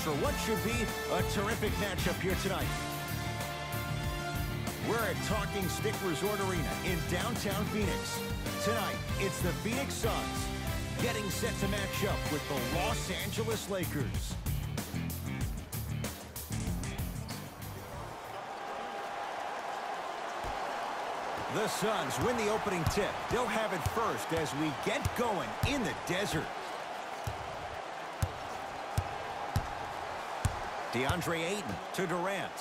for what should be a terrific matchup here tonight. We're at Talking Stick Resort Arena in downtown Phoenix. Tonight, it's the Phoenix Suns getting set to match up with the Los Angeles Lakers. The Suns win the opening tip. They'll have it first as we get going in the desert. DeAndre Ayton to Durant.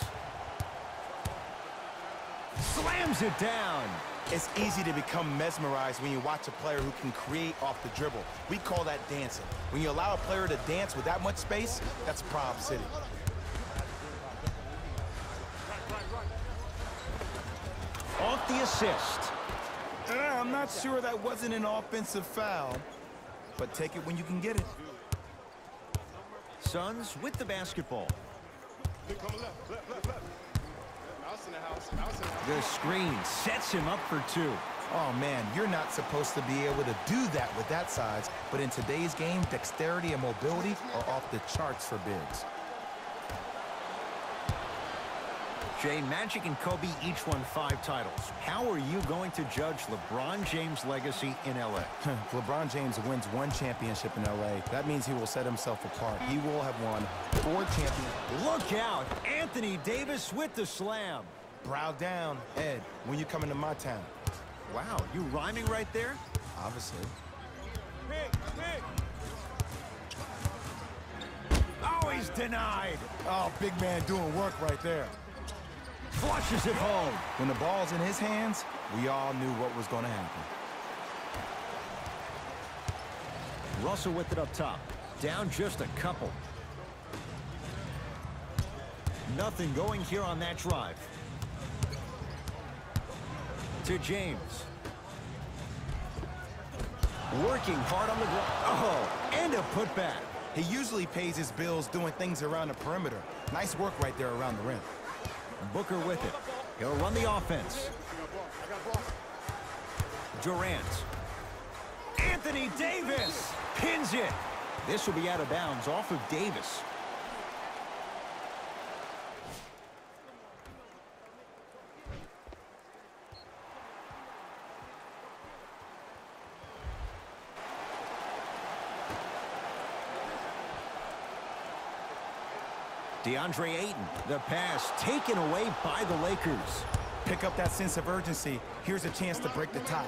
Slams it down. It's easy to become mesmerized when you watch a player who can create off the dribble. We call that dancing. When you allow a player to dance with that much space, that's Prob City. Off the assist. I'm not sure that wasn't an offensive foul, but take it when you can get it. Suns with the basketball. The screen sets him up for two. Oh, man, you're not supposed to be able to do that with that size, but in today's game, dexterity and mobility are off the charts for bigs. Jay, Magic and Kobe each won 5 titles. How are you going to judge LeBron James' legacy in L.A.? LeBron James wins 1 championship in L.A. That means he will set himself apart. He will have won 4 championships. Look out! Anthony Davis with the slam. Brow down. Ed, when you coming to my town? Wow, you rhyming right there? Obviously. Oh, he's denied. Oh, big man doing work right there. Flushes it home. When the ball's in his hands, we all knew what was going to happen. Russell with it up top. Down just a couple. Nothing going here on that drive. To James. Working hard on the ground. Oh, and a putback. He usually pays his bills doing things around the perimeter. Nice work right there around the rim. Booker with it. He'll run the offense. Durant. Anthony Davis pins it. This will be out of bounds off of Davis. DeAndre Ayton, the pass taken away by the Lakers. Pick up that sense of urgency. Here's a chance to break the tie.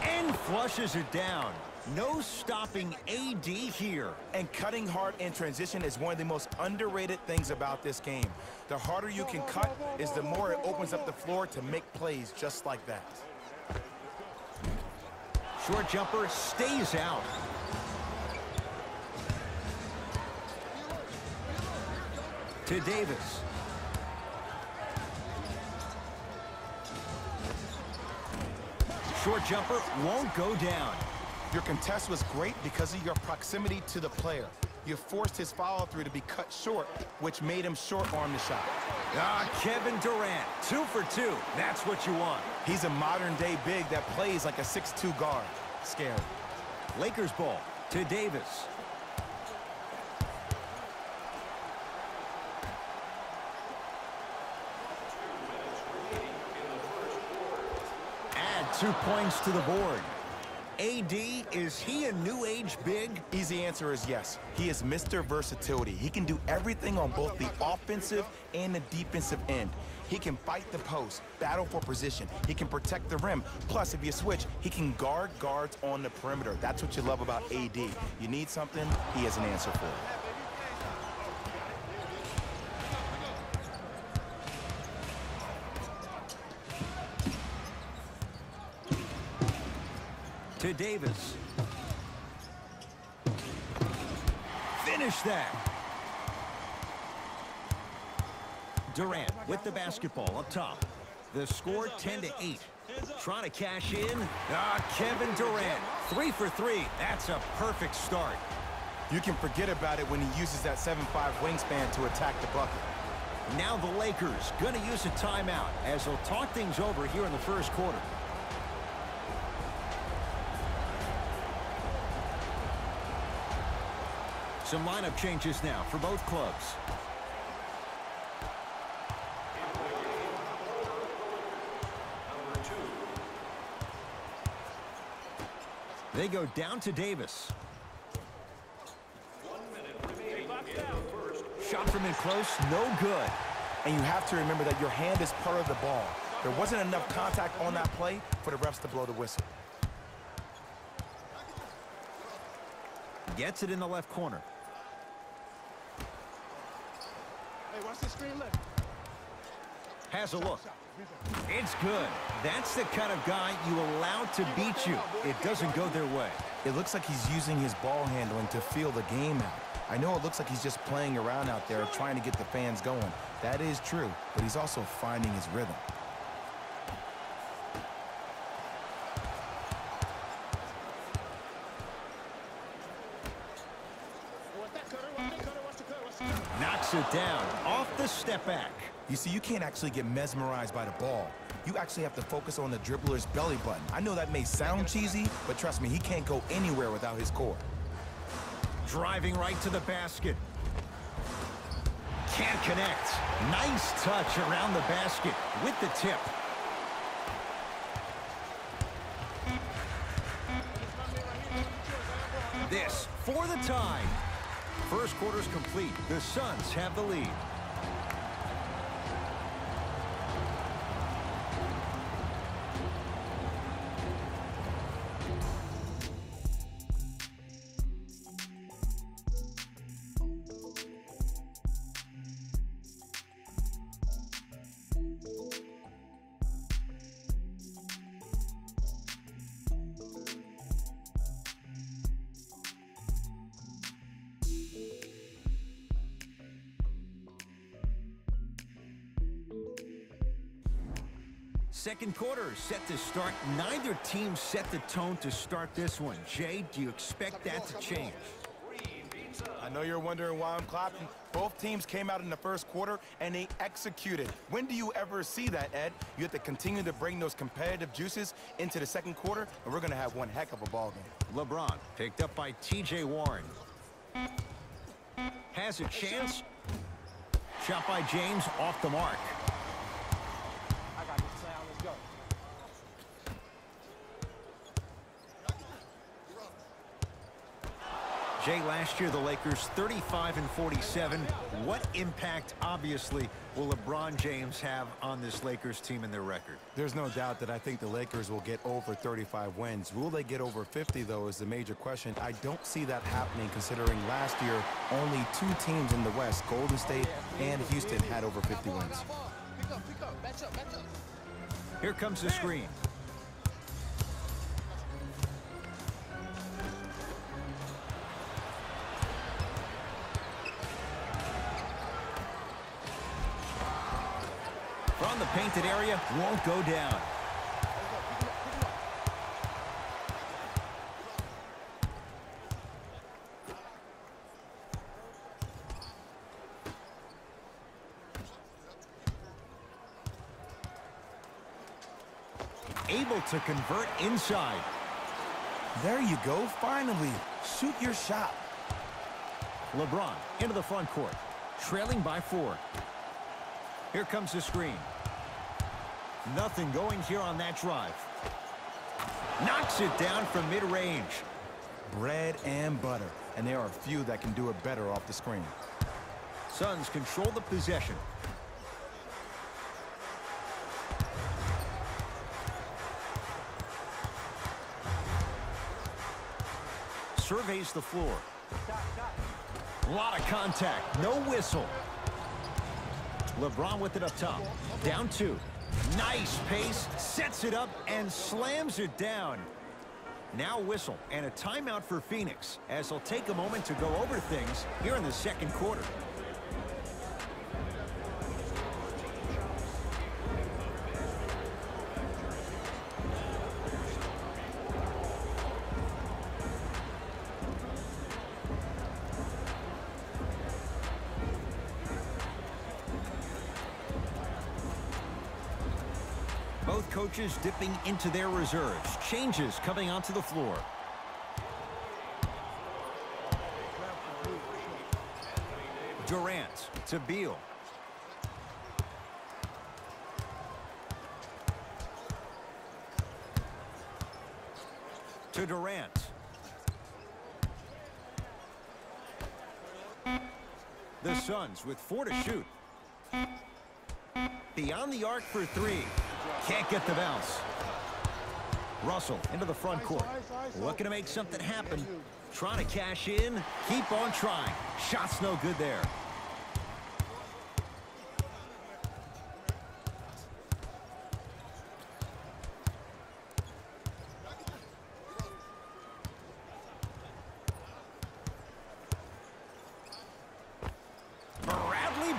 And flushes it down. No stopping AD here. And cutting hard in transition is one of the most underrated things about this game. The harder you can cut is the more it opens up the floor to make plays just like that. Short jumper stays out. To Davis. Short jumper won't go down. Your contest was great because of your proximity to the player. You forced his follow-through to be cut short, which made him short-arm the shot. Kevin Durant, 2 for 2. That's what you want. He's a modern-day big that plays like a 6'2" guard. Scary. Lakers ball to Davis. Add 2 points to the board. AD, is he a new age big? Easy answer is yes. He is Mr. Versatility. He can do everything on both the offensive and the defensive end. He can fight the post, battle for position. He can protect the rim. Plus, if you switch, he can guard guards on the perimeter. That's what you love about AD. You need something, he has an answer for it. To Davis. Finish that. Durant with the basketball up top. The score 10-8. Trying to cash in. Kevin Durant. 3 for 3. That's a perfect start. You can forget about it when he uses that 7'5" wingspan to attack the bucket. Now the Lakers going to use a timeout as they'll talk things over here in the first quarter. Some lineup changes now for both clubs. They go down to Davis. Shot from in close, no good. And you have to remember that your hand is part of the ball. There wasn't enough contact on that play for the refs to blow the whistle. Gets it in the left corner. Hey, watch the screen left. Has a look. It's good. That's the kind of guy you allow to beat you. It doesn't go their way. It looks like he's using his ball handling to feel the game out. I know it looks like he's just playing around out there trying to get the fans going. That is true, but he's also finding his rhythm. Knocks it down off the step back. You see, you can't actually get mesmerized by the ball. You actually have to focus on the dribbler's belly button. I know that may sound cheesy, but trust me, he can't go anywhere without his core. Driving right to the basket. Can't connect. Nice touch around the basket with the tip. This for the tie. First quarter's complete. The Suns have the lead. Second quarter is set to start. Neither team set the tone to start this one. Jay, do you expect that to change? I know you're wondering why I'm clapping. Both teams came out in the first quarter and they executed. When do you ever see that, Ed? You have to continue to bring those competitive juices into the second quarter, and we're going to have one heck of a ball game. LeBron picked up by T.J. Warren. Has a chance. Shot by James off the mark. Jay, last year the Lakers 35 and 47. What impact, obviously, will LeBron James have on this Lakers team and their record? There's no doubt that I think the Lakers will get over 35 wins. Will they get over 50, though, is the major question. I don't see that happening, considering last year only two teams in the West, Golden State and Houston, had over 50 wins. Here comes the screen. From the painted area, won't go down. Able to convert inside. There you go, finally. Shoot your shot. LeBron into the front court, trailing by 4. Here comes the screen. Nothing going here on that drive. Knocks it down from mid-range. Bread and butter, and there are few that can do it better off the screen. Suns control the possession. Surveys the floor. A lot of contact, no whistle. LeBron with it up top. Down 2. Nice pace, sets it up and slams it down. Now whistle and a timeout for Phoenix as they'll take a moment to go over things here in the second quarter. Both coaches dipping into their reserves. Changes coming onto the floor. Durant to Beal. To Durant. The Suns with 4 to shoot. Beyond the arc for 3. Can't get the bounce. Russell into the front court. Looking to make something happen. Trying to cash in. Keep on trying. Shot's no good there.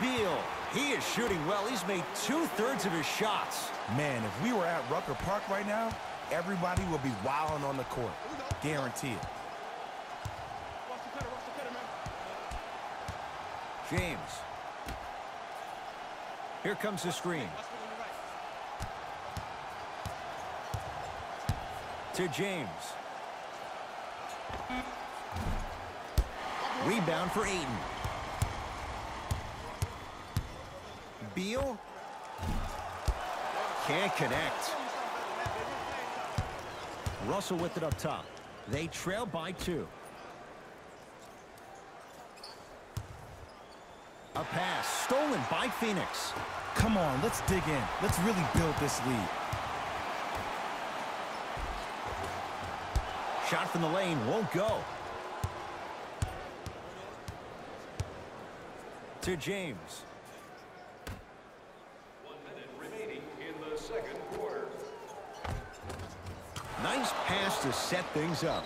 Beal. He is shooting well. He's made 2/3 of his shots. Man, if we were at Rucker Park right now, everybody would be wilding on the court. Guarantee it. James. Here comes the screen. To James. Rebound for Ayton. Beal can't connect. Russell with it up top. They trail by 2. A pass stolen by Phoenix. Come on, let's dig in. Let's really build this lead. Shot from the lane won't go. To James. Nice pass to set things up.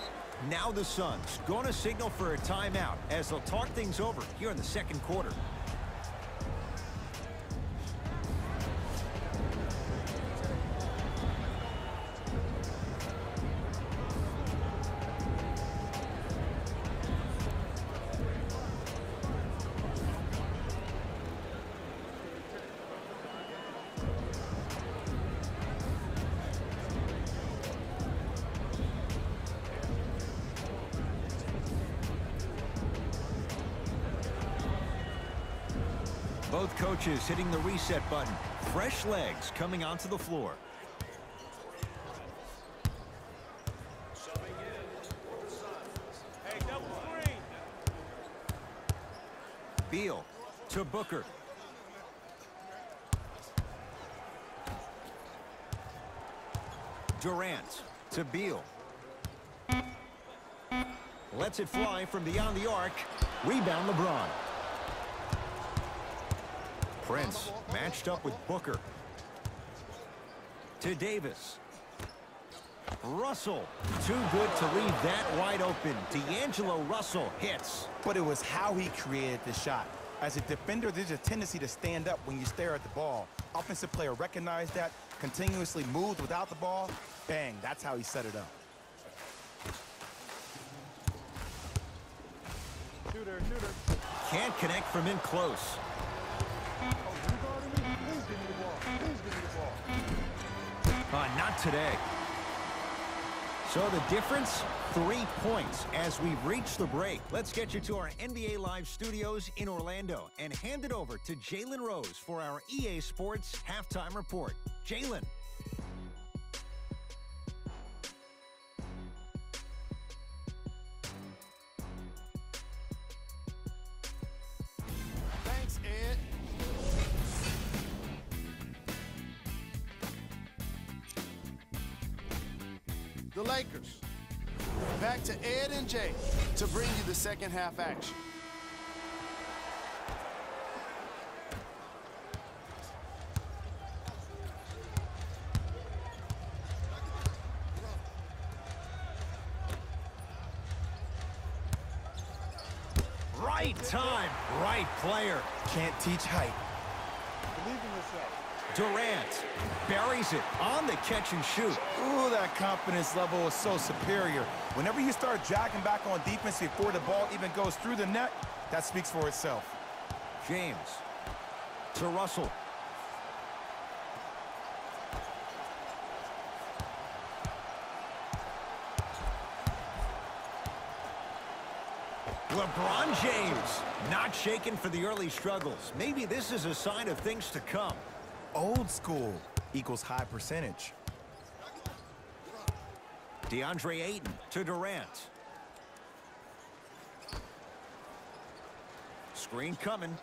Now the Suns going to signal for a timeout as they'll talk things over here in the second quarter. Both coaches hitting the reset button. Fresh legs coming onto the floor. Hey, double screen. Beal to Booker. Durant to Beal. Lets it fly from beyond the arc. Rebound LeBron. Prince matched up with Booker. To Davis. Russell. Too good to leave that wide open. D'Angelo Russell hits. But it was how he created the shot. As a defender, there's a tendency to stand up when you stare at the ball. Offensive player recognized that, continuously moved without the ball. Bang, that's how he set it up. Shooter. Can't connect from in close. Not today. So the difference, 3 points as we reach the break. Let's get you to our NBA Live studios in Orlando and hand it over to Jalen Rose for our EA Sports Halftime Report. Jalen. Thanks, Ed. The Lakers. Back to Ed and Jay to bring you the second half action. Right time, right player. Can't teach height. Believe in yourself. Durant buries it on the catch and shoot. Ooh, that confidence level is so superior. Whenever you start jogging back on defense before the ball even goes through the net, that speaks for itself. James to Russell. LeBron James, not shaken for the early struggles. Maybe this is a sign of things to come. Old school equals high percentage. DeAndre Ayton to Durant. Screen coming.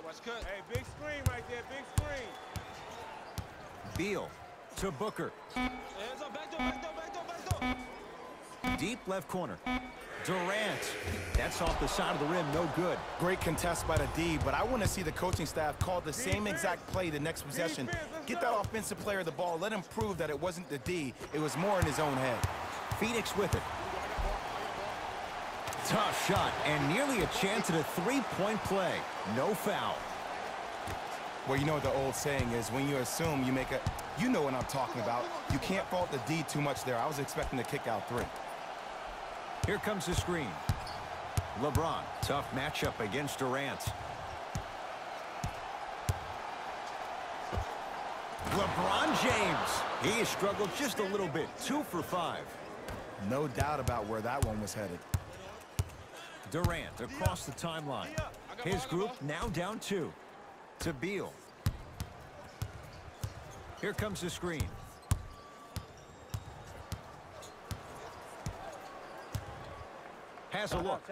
Watch cut. Hey, big screen right there, big screen. Beal to Booker. Hands up, back door. Deep left corner. Durant. That's off the side of the rim, no good. Great contest by the D, but I want to see the coaching staff call the same exact play the next possession. Get that offensive player the ball. Let him prove that it wasn't the D. It was more in his own head. Phoenix with it. Tough shot and nearly a chance at a three-point play. No foul. Well, you know what the old saying is, when you assume you make a... You know what I'm talking about. You can't fault the D too much there. I was expecting to kick out 3. Here comes the screen. LeBron, tough matchup against Durant. LeBron James. He has struggled just a little bit. 2 for 5. No doubt about where that one was headed. Durant across the timeline. His group now down 2. To Beal. Here comes the screen. Has a look.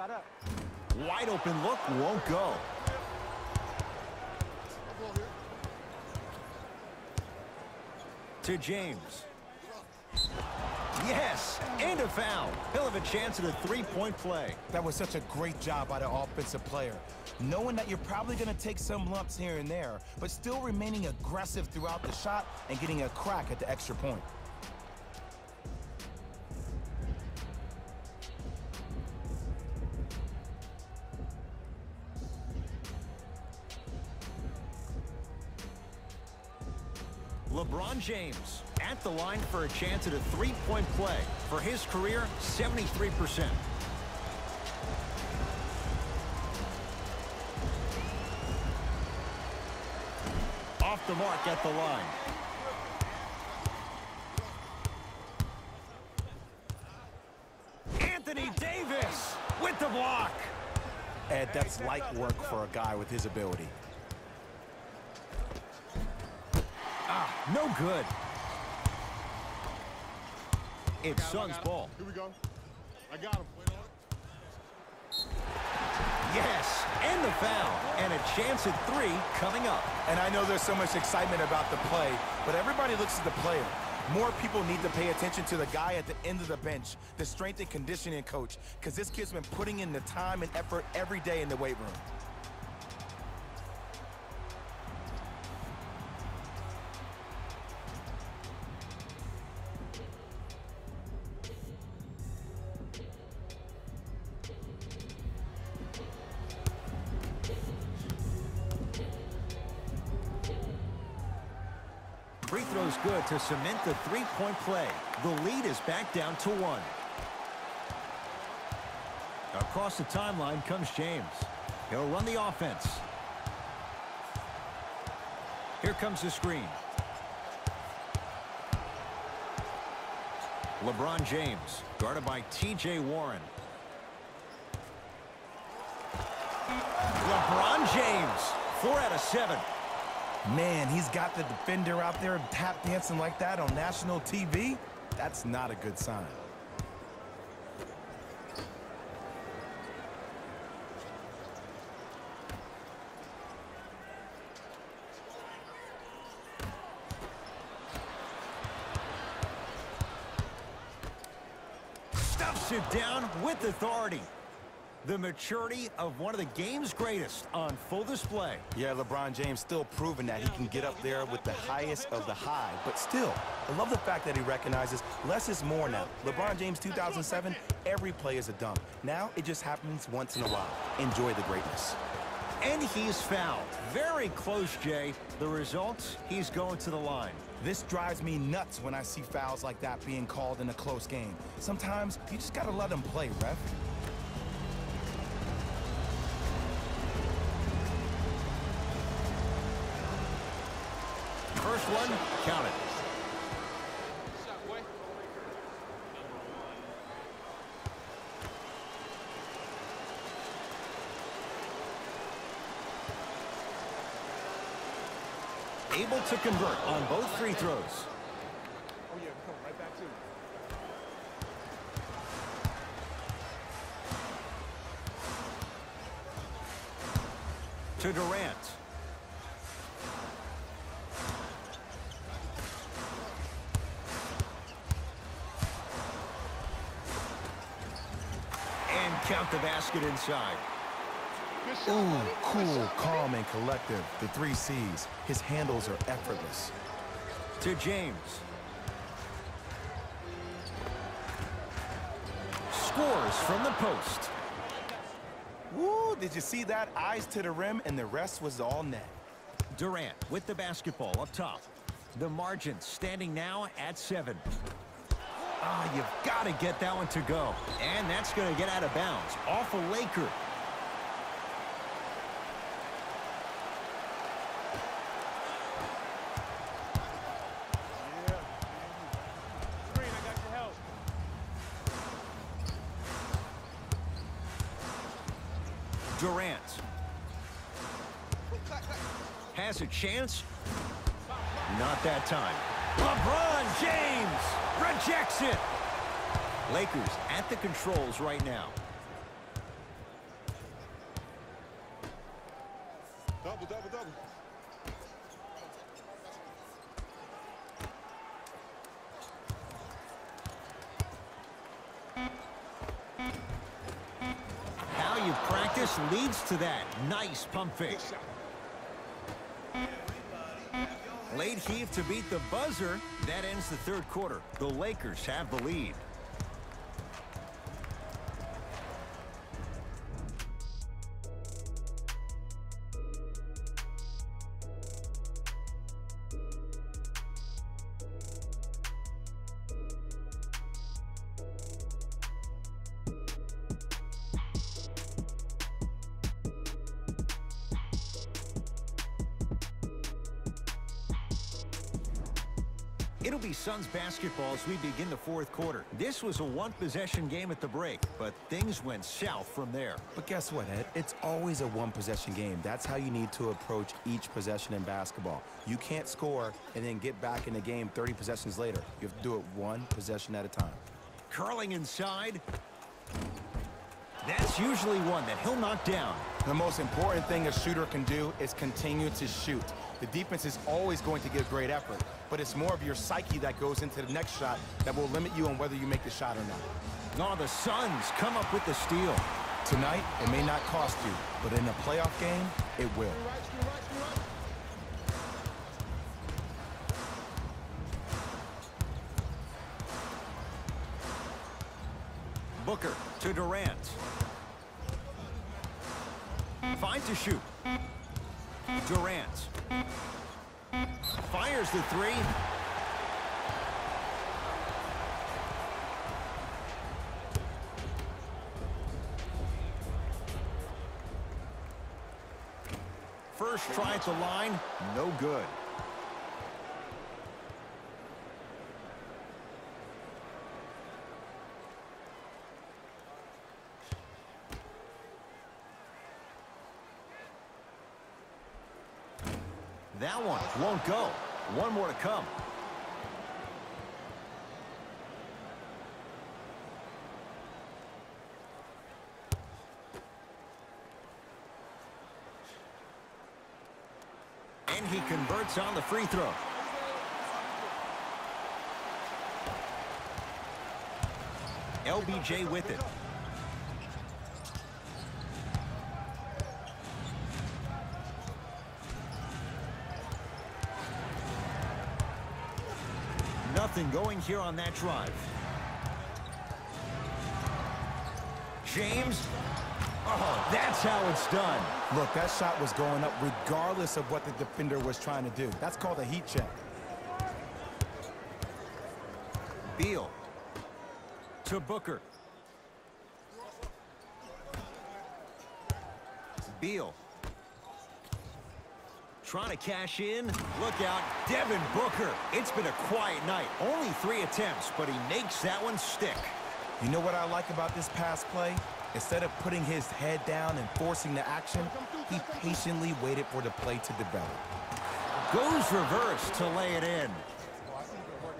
Wide open look, won't go. To James. Yes, and a foul. He'll have a chance at a three-point play. That was such a great job by the offensive player. Knowing that you're probably going to take some lumps here and there, but still remaining aggressive throughout the shot and getting a crack at the extra point. LeBron James at the line for a chance at a three-point play. For his career, 73%. Off the mark at the line. Anthony Davis with the block. Ed, that's light work for a guy with his ability. No good. It's Suns ball. Here we go. I got him. Yes, and the foul. And a chance at 3 coming up. And I know there's so much excitement about the play, but everybody looks at the player. More people need to pay attention to the guy at the end of the bench, the strength and conditioning coach, because this kid's been putting in the time and effort every day in the weight room. Free throw's good to cement the three-point play. The lead is back down to 1. Across the timeline comes James. He'll run the offense. Here comes the screen. LeBron James, guarded by T.J. Warren. LeBron James, 4 out of 7. Man, he's got the defender out there tap dancing like that on national TV. That's not a good sign. Stuffs it down with authority. The maturity of one of the game's greatest on full display. Yeah, LeBron James still proving that he can get up there with the highest of the high. But still, I love the fact that he recognizes less is more now. LeBron James 2007, every play is a dunk. Now it just happens once in a while. Enjoy the greatness. And he's fouled. Very close, Jay. The result, he's going to the line. This drives me nuts when I see fouls like that being called in a close game. Sometimes you just gotta let them play, ref. First one, count it. Able to convert on both free throws. Oh, yeah, come right back to you. To Durant. And count the basket inside. Ooh, cool, calm, and collective. The 3 C's. His handles are effortless. To James. Scores from the post. Woo, did you see that? Eyes to the rim, and the rest was all net. Durant with the basketball up top. The margin standing now at 7. Ah, you've got to get that one to go. And that's going to get out of bounds. Off a Laker. Yeah. Screen, I got your help. Durant. Has a chance. Not that time. LeBron James rejects it. Lakers at the controls right now. Double, double, double. How you practice leads to that. Nice pump fake. Late heave to beat the buzzer. That ends the third quarter. The Lakers have the lead. It'll be Suns basketball as we begin the fourth quarter. This was a one-possession game at the break, but things went south from there. But guess what, Ed? It's always a one-possession game. That's how you need to approach each possession in basketball. You can't score and then get back in the game 30 possessions later. You have to do it one possession at a time. Curling inside. That's usually one that he'll knock down. The most important thing a shooter can do is continue to shoot. The defense is always going to give great effort, but it's more of your psyche that goes into the next shot that will limit you on whether you make the shot or not. Oh, the Suns come up with the steal. Tonight, it may not cost you, but in a playoff game, it will. Booker to Durant. Finds to shoot. Durant. Fires the three. First try at the line, no good. That one won't go. One more to come. And he converts on the free throw. LBJ with it. Nothing going here on that drive. James. Oh, that's how it's done. Look, that shot was going up regardless of what the defender was trying to do. That's called a heat check. Beal to Booker. Beal trying to cash in. Look out, Devin Booker. It's been a quiet night. Only 3 attempts, but he makes that one stick. You know what I like about this pass play? Instead of putting his head down and forcing the action, he patiently waited for the play to develop. Goes reverse to lay it in.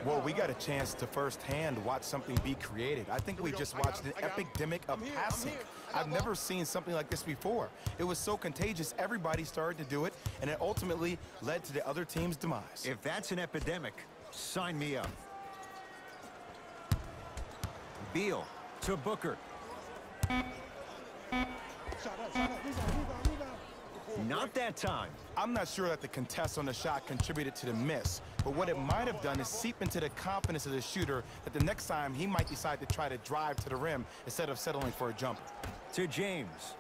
Well, we got a chance to firsthand watch something be created. I think we just watched an epidemic of passing. I've never seen something like this before. It was so contagious, everybody started to do it, and it ultimately led to the other team's demise. If that's an epidemic, sign me up. Beal to Booker. Not that time. I'm not sure that the contest on the shot contributed to the miss, but what it might have done is seep into the confidence of the shooter that the next time he might decide to try to drive to the rim instead of settling for a jumper. To James.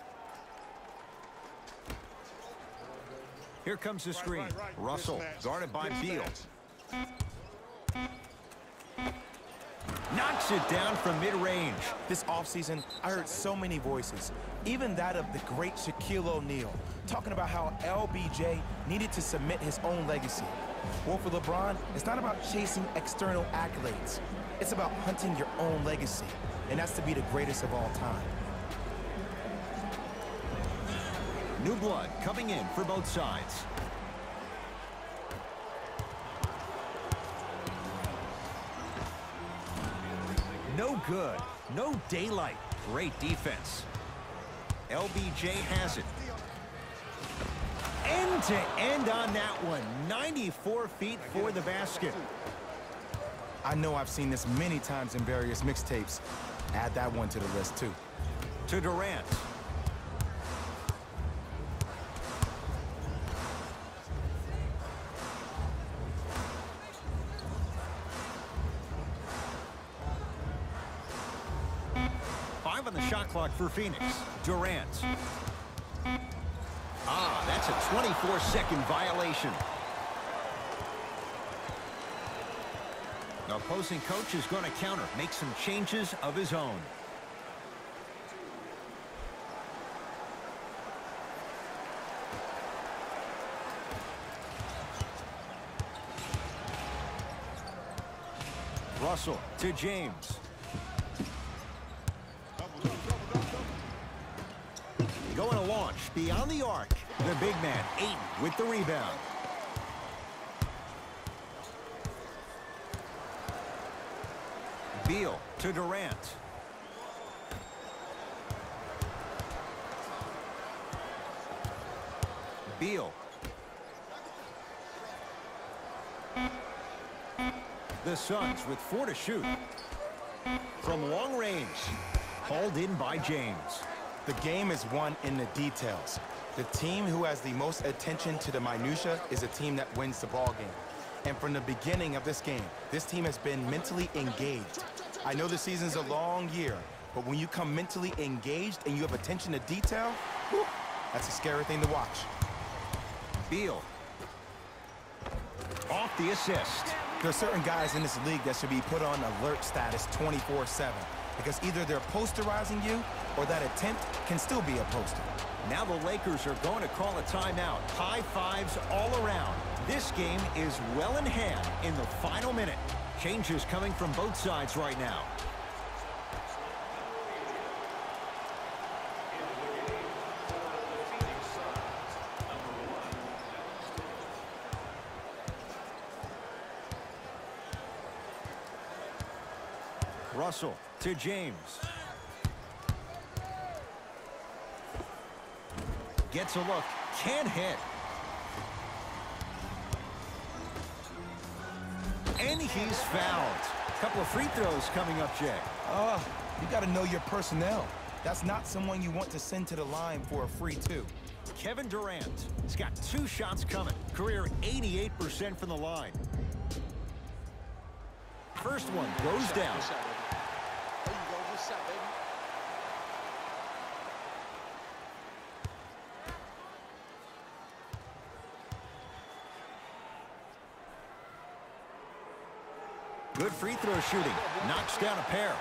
Here comes the screen. Russell, guarded by Beal. Knocks it down from mid-range. This offseason, I heard so many voices, even that of the great Shaquille O'Neal, talking about how LBJ needed to cement his own legacy. Well, for LeBron, it's not about chasing external accolades. It's about hunting your own legacy, and that's to be the greatest of all time. New blood coming in for both sides. No good. No daylight. Great defense. LBJ has it. End to end on that one. 94 feet for the basket. I know I've seen this many times in various mixtapes. Add that one to the list, too. To Durant. On the shot clock for Phoenix. Durant. That's a 24-second violation. The opposing coach is going to counter, make some changes of his own. Russell to James. Going to launch beyond the arc. The big man, Ayton, with the rebound. Beal to Durant. Beal. The Suns with 4 to shoot. From long range. Hauled in by James. The game is won in the details. The team who has the most attention to the minutia is a team that wins the ball game. And from the beginning of this game, this team has been mentally engaged. I know the season's a long year, but when you come mentally engaged and you have attention to detail, whew, that's a scary thing to watch. Beal. Off the assist. There are certain guys in this league that should be put on alert status 24/7 because either they're posterizing you or that attempt can still be a poster. Now the Lakers are going to call a timeout. High fives all around. This game is well in hand in the final minute. Changes coming from both sides right now. Russell to James. Gets a look, can't hit. And he's fouled. Couple of free throws coming up, Jay. You got to know your personnel. That's not someone you want to send to the line for a free two. Kevin Durant. He's got 2 shots coming. Career 88% from the line. First one goes down. There you go, good shot, baby. Good free throw shooting. Knocks down a pair.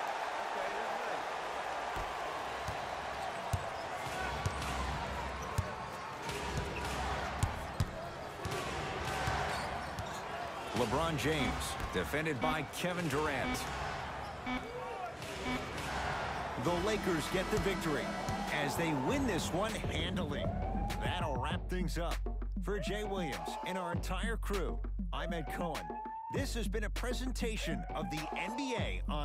LeBron James, defended by Kevin Durant. The Lakers get the victory as they win this one handily. That'll wrap things up. For Jay Williams and our entire crew, I'm Ed Cohen. This has been a presentation of the NBA on